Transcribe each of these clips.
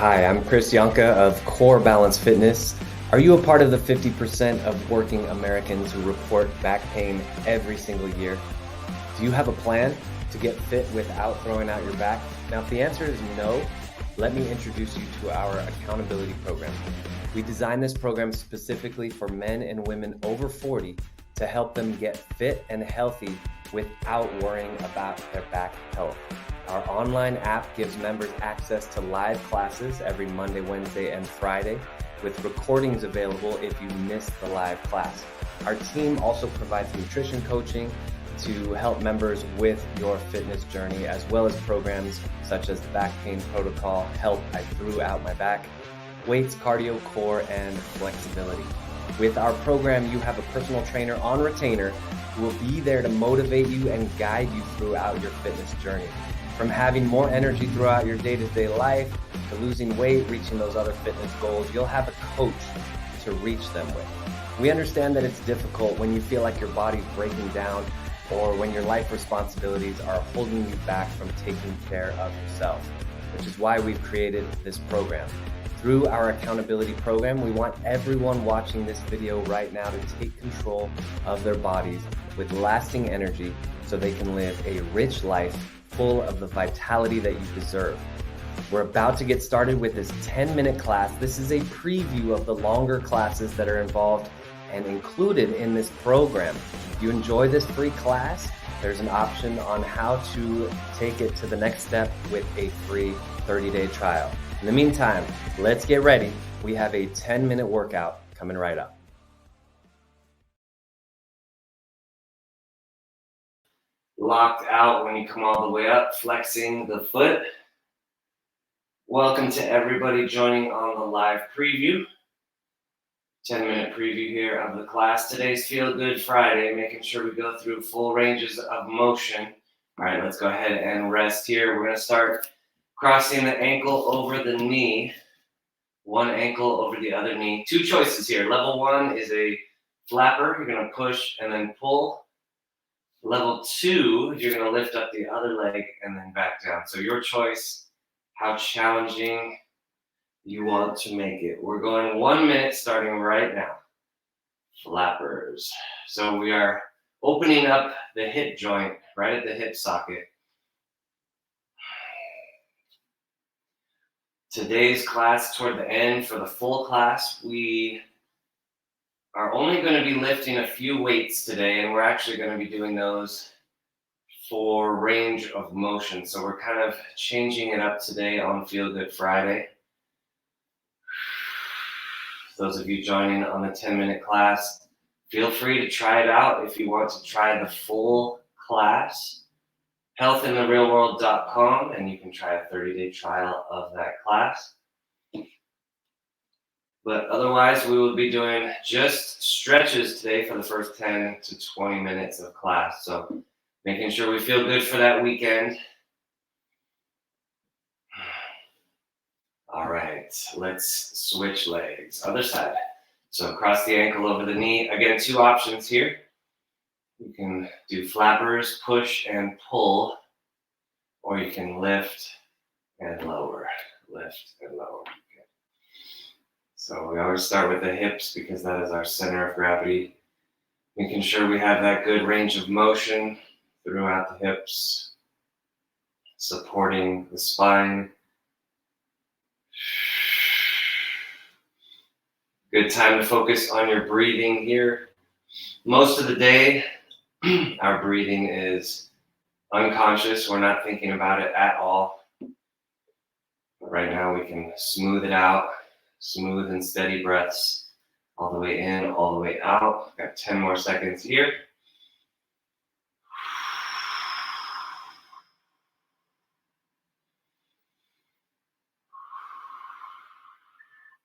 Hi, I'm Chris Janke of Core Balance Fitness. Are you a part of the 50% of working Americans who report back pain every single year? Do you have a plan to get fit without throwing out your back? Now, if the answer is no, let me introduce you to our accountability program. We designed this program specifically for men and women over 40 to help them get fit and healthy without worrying about their back health. Our online app gives members access to live classes every Monday, Wednesday, and Friday, with recordings available if you missed the live class. Our team also provides nutrition coaching to help members with your fitness journey, as well as programs such as the back pain protocol, Help I Threw Out My Back, weights, cardio, core, and flexibility. With our program, you have a personal trainer on retainer who will be there to motivate you and guide you throughout your fitness journey. From having more energy throughout your day-to-day life to losing weight, reaching those other fitness goals, you'll have a coach to reach them with. We understand that it's difficult when you feel like your body's breaking down or when your life responsibilities are holding you back from taking care of yourself, which is why we've created this program. Through our accountability program, we want everyone watching this video right now to take control of their bodies with lasting energy so they can live a rich life full of the vitality that you deserve. We're about to get started with this 10-minute class. This is a preview of the longer classes that are involved and included in this program. If you enjoy this free class, there's an option on how to take it to the next step with a free 30-day trial. In the meantime, let's get ready. We have a 10-minute workout coming right up. Locked out when you come all the way up, flexing the foot. Welcome to everybody joining on the live preview. 10-minute preview here of the class. Today's Feel Good Friday, making sure we go through full ranges of motion. All right, let's go ahead and rest here. We're going to start crossing the ankle over the knee, one ankle over the other knee. Two choices here. Level one is a flapper. You're going to push and then pull. Level two, you're going to lift up the other leg and then back down. So your choice, how challenging you want to make it. We're going 1 minute starting right now. Flappers. So we are opening up the hip joint right at the hip socket. Today's class, toward the end, for the full class, we are only going to be lifting a few weights today, and we're actually going to be doing those for range of motion. So we're kind of changing it up today on Feel Good Friday. Those of you joining on the 10-minute class, feel free to try it out if you want to try the full class. healthintherealworld.com, and you can try a 30-day trial of that class. But otherwise, we will be doing just stretches today for the first 10 to 20 minutes of class. So making sure we feel good for that weekend. All right, let's switch legs. Other side. So cross the ankle over the knee. Again, two options here. You can do flappers, push and pull, or you can lift and lower, lift and lower. Okay. So we always start with the hips because that is our center of gravity. Making sure we have that good range of motion throughout the hips, supporting the spine. Good time to focus on your breathing here. Most of the day, our breathing is unconscious. We're not thinking about it at all. But right now we can smooth it out, smooth and steady breaths all the way in, all the way out. Got 10 more seconds here.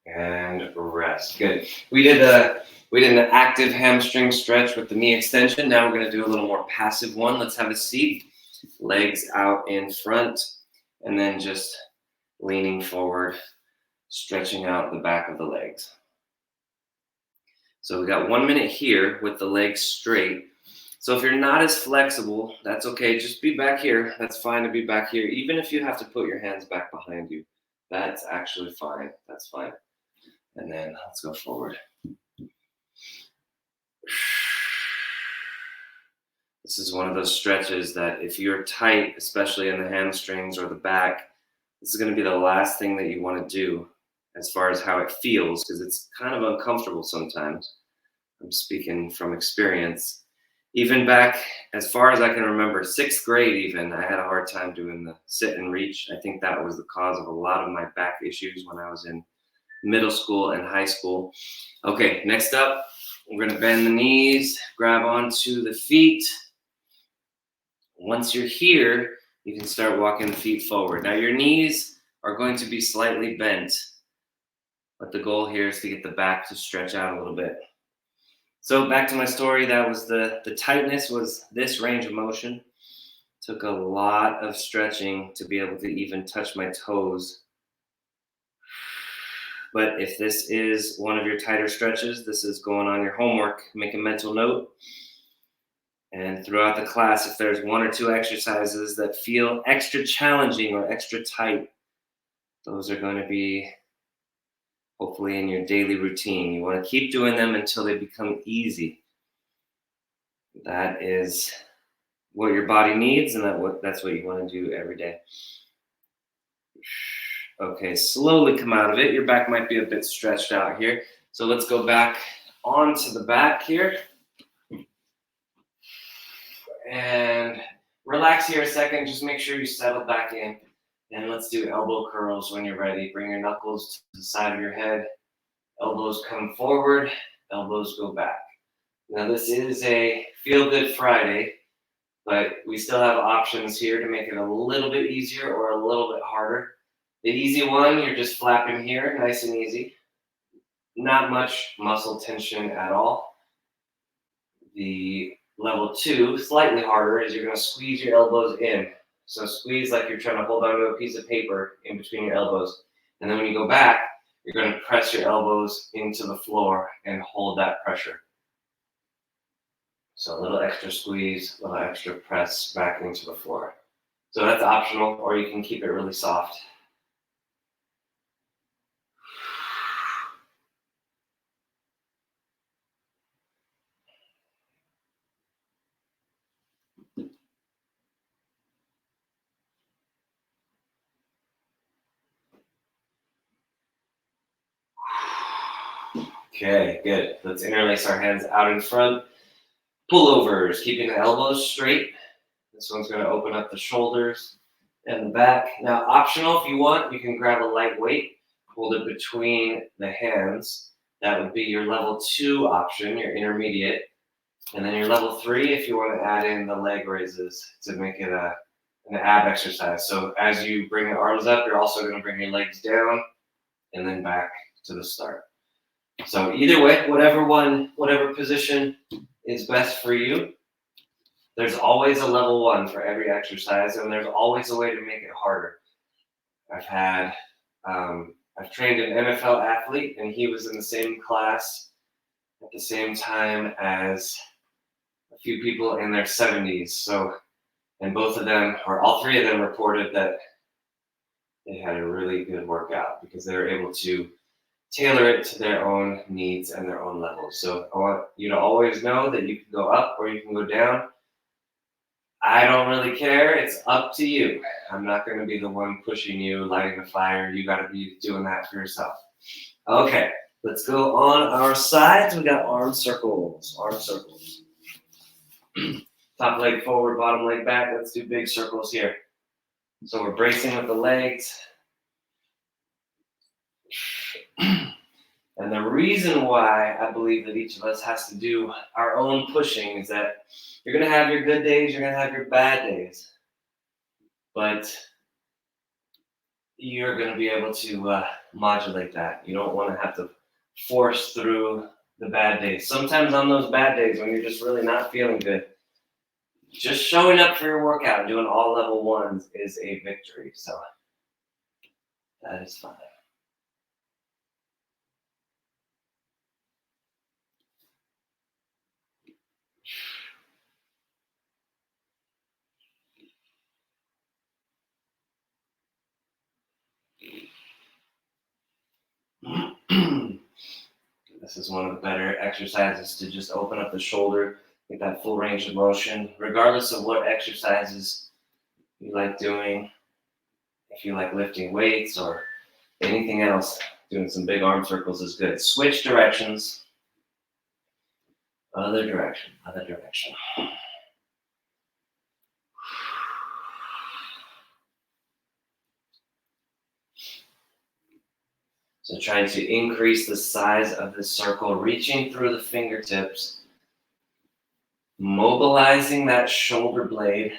And rest. Good. We did an active hamstring stretch with the knee extension. Now we're going to do a little more passive one. Let's have a seat. Legs out in front, and then just leaning forward, stretching out the back of the legs. So we got 1 minute here with the legs straight. So if you're not as flexible, that's okay. Just be back here. That's fine to be back here, even if you have to put your hands back behind you. That's actually fine. That's fine. And then let's go forward. This is one of those stretches that if you're tight, especially in the hamstrings or the back, this is going to be the last thing that you want to do as far as how it feels, because it's kind of uncomfortable sometimes. I'm speaking from experience. Even back as far as I can remember, sixth grade, even, I had a hard time doing the sit and reach. I think that was the cause of a lot of my back issues when I was in middle school and high school. Okay, next up, we're going to bend the knees, grab onto the feet. Once you're here, you can start walking the feet forward. Now, your knees are going to be slightly bent, but the goal here is to get the back to stretch out a little bit. So back to my story, that was the tightness was this range of motion. Took a lot of stretching to be able to even touch my toes. But if this is one of your tighter stretches, this is going on your homework. Make a mental note. And throughout the class, if there's one or two exercises that feel extra challenging or extra tight, those are going to be hopefully in your daily routine. You want to keep doing them until they become easy. That is what your body needs, and that's what you want to do every day. Okay, slowly come out of it. Your back might be a bit stretched out here. So let's go back onto the back here. And relax here a second. Just make sure you settle back in. And let's do elbow curls when you're ready. Bring your knuckles to the side of your head. Elbows come forward. Elbows go back. Now this is a Feel Good Friday, but we still have options here to make it a little bit easier or a little bit harder. The easy one, you're just flapping here, nice and easy. Not much muscle tension at all. The level 2, slightly harder, is you're going to squeeze your elbows in. So squeeze like you're trying to hold onto a piece of paper in between your elbows. And then when you go back, you're going to press your elbows into the floor and hold that pressure. So a little extra squeeze, a little extra press back into the floor. So that's optional, or you can keep it really soft. Okay, good. Let's interlace our hands out in front. Pullovers, keeping the elbows straight. This one's going to open up the shoulders and the back. Now, optional, if you want, you can grab a light weight, hold it between the hands. That would be your level 2 option, your intermediate. And then your level 3, if you want to add in the leg raises to make it an ab exercise. So as you bring your arms up, you're also going to bring your legs down and then back to the start. So either way, whatever position is best for you. There's always a level 1 for every exercise, and there's always a way to make it harder. I've trained an NFL athlete, and he was in the same class at the same time as a few people in their 70s. So, and both of them, or all three of them, reported that they had a really good workout because they were able to tailor it to their own needs and their own levels. So I want you to always know that you can go up or you can go down. I don't really care. It's up to you. I'm not going to be the one pushing you, lighting the fire. You got to be doing that for yourself. Okay, let's go on our sides. We got arm circles. Arm circles. Top leg forward, bottom leg back. Let's do big circles here. So we're bracing with the legs. And the reason why I believe that each of us has to do our own pushing is that you're going to have your good days, you're going to have your bad days. But you're going to be able to modulate that. You don't want to have to force through the bad days. Sometimes on those bad days when you're just really not feeling good, just showing up for your workout and doing all level 1s is a victory. So that is fine. This is one of the better exercises to just open up the shoulder, get that full range of motion, regardless of what exercises you like doing. If you like lifting weights or anything else, doing some big arm circles is good. Switch directions. Other direction, other direction. So trying to increase the size of the circle, reaching through the fingertips, mobilizing that shoulder blade.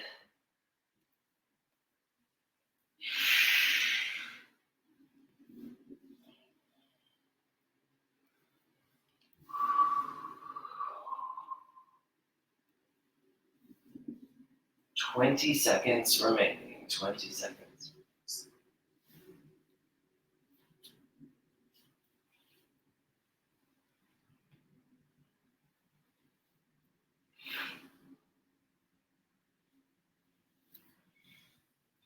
"20 seconds remaining, 20 seconds.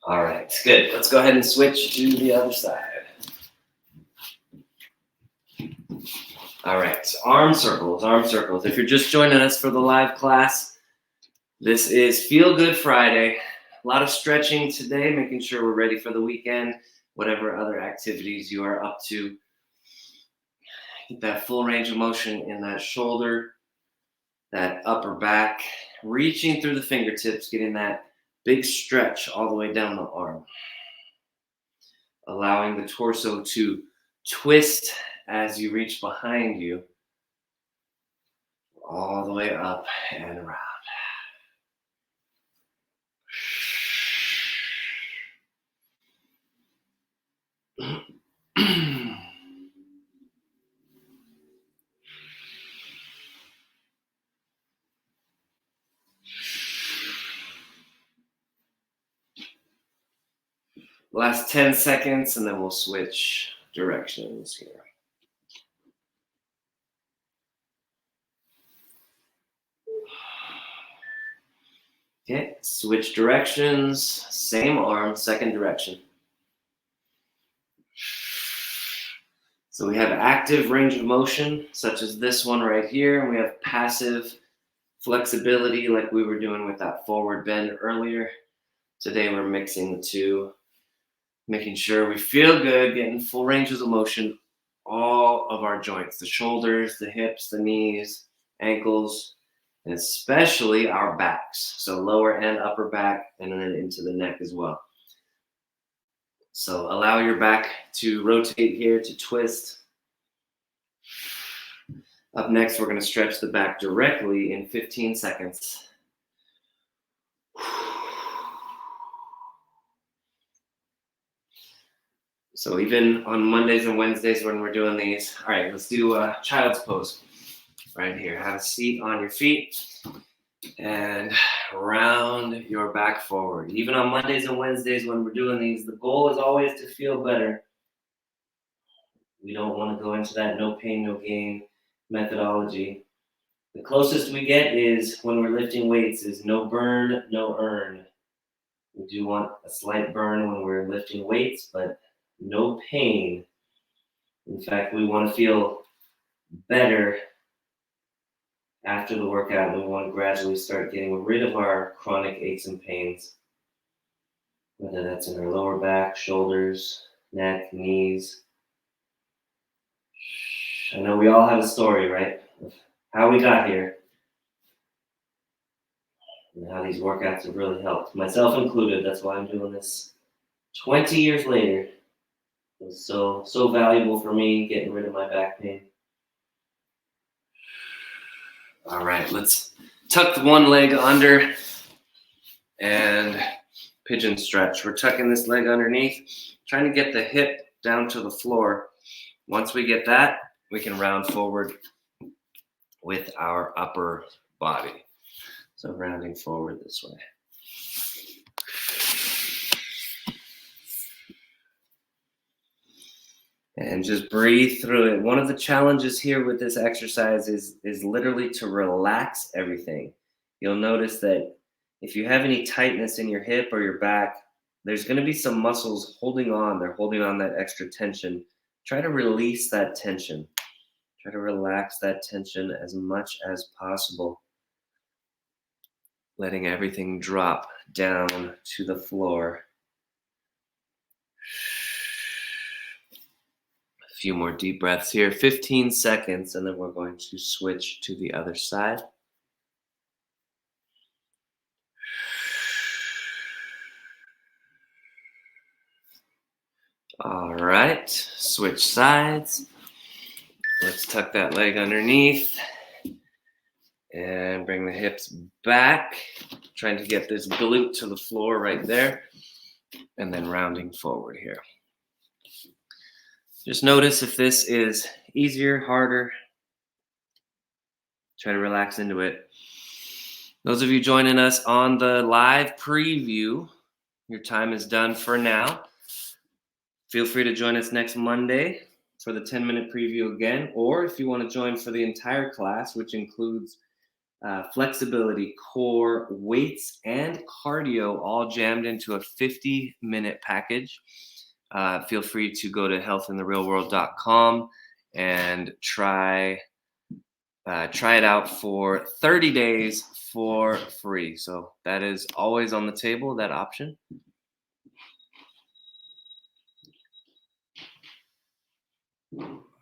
All right, good. Let's go ahead and switch to the other side. All right, arm circles, arm circles. If you're just joining us for the live class, this is Feel Good Friday. A lot of stretching today, making sure we're ready for the weekend, whatever other activities you are up to. Get that full range of motion in that shoulder, that upper back, reaching through the fingertips, getting that big stretch all the way down the arm. Allowing the torso to twist as you reach behind you, all the way up and around. Last 10 seconds, and then we'll switch directions here. Okay, switch directions, same arm, second direction. So we have active range of motion, such as this one right here, and we have passive flexibility like we were doing with that forward bend earlier. Today we're mixing the two, making sure we feel good, getting full ranges of motion, all of our joints, the shoulders, the hips, the knees, ankles, and especially our backs. So lower and upper back, and then into the neck as well. So allow your back to rotate here, to twist. Up next, we're going to stretch the back directly in 15 seconds. So even on Mondays and Wednesdays when we're doing these, all right, let's do a child's pose right here. Have a seat on your feet and round your back forward. Even on Mondays and Wednesdays when we're doing these, the goal is always to feel better. We don't want to go into that no pain, no gain methodology. The closest we get is when we're lifting weights is no burn, no earn. We do want a slight burn when we're lifting weights, but no pain. In fact, we want to feel better after the workout. We want to gradually start getting rid of our chronic aches and pains, whether that's in our lower back, shoulders, neck, knees. I know we all have a story, right, of how we got here and how these workouts have really helped, myself included. That's why I'm doing this 20 years later. It was so valuable for me, getting rid of my back pain. All right, let's tuck the one leg under and pigeon stretch. We're tucking this leg underneath, trying to get the hip down to the floor. Once we get that, we can round forward with our upper body. So rounding forward this way. And just breathe through it. One of the challenges here with this exercise is literally to relax everything. You'll notice that if you have any tightness in your hip or your back, there's going to be some muscles holding on. They're holding on that extra tension. Try to release that tension. Try to relax that tension as much as possible, letting everything drop down to the floor. A few more deep breaths here, 15 seconds, and then we're going to switch to the other side. All right, switch sides. Let's tuck that leg underneath and bring the hips back, trying to get this glute to the floor right there, and then rounding forward here. Just notice if this is easier, harder. Try to relax into it. Those of you joining us on the live preview, your time is done for now. Feel free to join us next Monday for the 10-minute preview again, or if you want to join for the entire class, which includes flexibility, core, weights, and cardio all jammed into a 50-minute package. Feel free to go to healthintherealworld.com and try it out for 30 days for free. So that is always on the table, that option.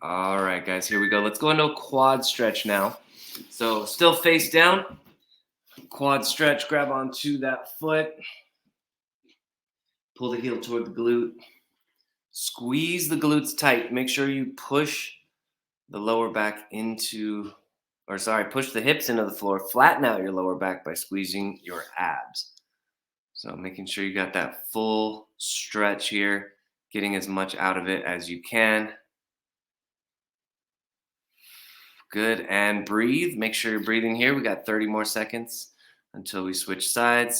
All right, guys, here we go. Let's go into a quad stretch now. So still face down, quad stretch, grab onto that foot, pull the heel toward the glute, squeeze the glutes tight. Make sure you push the lower back into, push the hips into the floor. Flatten out your lower back by squeezing your abs. So making sure you got that full stretch here, getting as much out of it as you can. Good, and breathe. Make sure you're breathing here. We got 30 more seconds until we switch sides.